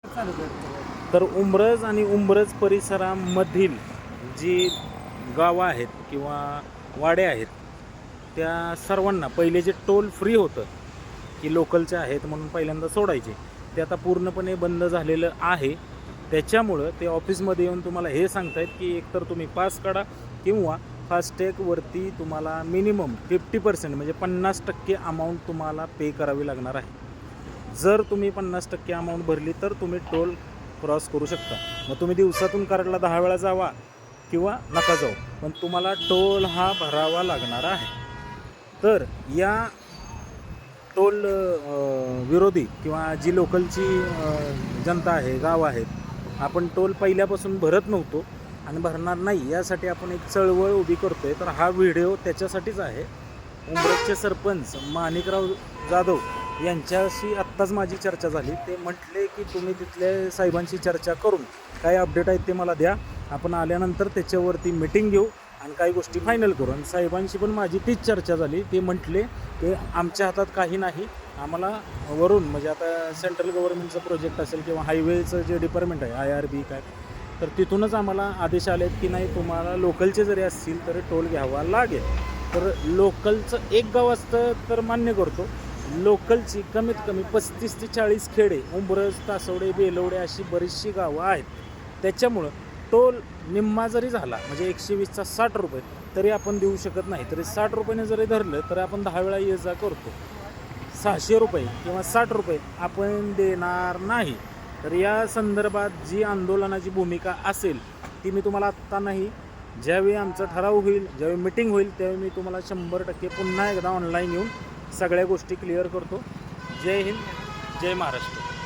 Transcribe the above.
तर उंब्रज आणि उंब्रज परिसरामधील जी गावं आहेत किंवा वाड्या आहेत त्या सर्वांना पहिले जे टोल फ्री होतं की लोकलचे आहेत म्हणून पहिल्यांदा सोडायचे, ते आता पूर्णपणे बंद झालेलं आहे. त्याच्यामुळं ते ऑफिसमध्ये येऊन तुम्हाला हे सांगतायत की एकतर तुम्ही पास काढा किंवा फास्टॅगवरती तुम्हाला मिनिमम 50% म्हणजे 50% अमाऊंट तुम्हाला पे करावी लागणार आहे. जर तुम्ही 50% अमाऊंट भरली तर तुम्ही टोल क्रॉस करू शकता. मग तुम्ही दिवसातून कराडला 10 वेळा जावा किंवा नका जाऊ, पण तुम्हाला टोल हा भरावा लागणार आहे. तर या टोल विरोधी किंवा जी लोकलची जनता आहे, गाव आहेत, आपण टोल पहिल्यापासून भरत नव्हतो आणि भरणार नाही, यासाठी आपण एक चळवळ उभी करतो आहे. तर हा व्हिडिओ त्याच्यासाठीच आहे. उंब्रजचे सरपंच माणिकराव जाधव यांच्याशी आत्ताच माझी चर्चा झाली. ते म्हटले की तुम्ही तिथल्या साहेबांशी चर्चा करून काय अपडेट आहेत ते मला द्या, आपण आल्यानंतर त्याच्यावरती मीटिंग घेऊ आणि काही गोष्टी फायनल करू. आणि साहेबांशी पण माझी तीच चर्चा झाली. ते म्हटले की आमच्या हातात काही नाही, आम्हाला वरून म्हणजे आता सेंट्रल गव्हर्नमेंटचं प्रोजेक्ट असेल किंवा हायवेचं जे डिपार्टमेंट आहे IRB काय, तर तिथूनच आम्हाला आदेश आले आहेत की नाही तुम्हाला लोकलचे जरी असतील तरी टोल घ्यावा लागेल. तर लोकलचं एक गाव असतं तर मान्य करतो, लोकलची कमीत कमी 35 ते 40 खेडे, उंब्रज, तासवडे, बेलवडे अशी बरीचशी गावं आहेत. त्याच्यामुळं टोल निम्मा जरी झाला म्हणजे 120चा 60 रुपये तरी आपण देऊ शकत नाही. तरी 60 रुपयाने जरी धरलं तर आपण 10 वेळा ये जा करतो. 600 रुपये किंवा 60 रुपये आपण देणार नाही. तर या संदर्भात जी आंदोलनाची भूमिका असेल ती मी तुम्हाला आत्ता नाही, ज्यावेळी आमचा ठराव होईल, ज्यावेळी मीटिंग होईल त्यावेळी मी तुम्हाला 100% पुन्हा एकदा ऑनलाईन येऊन सगळ्या गोष्टी क्लिअर करतो. जय हिंद, जय महाराष्ट्र.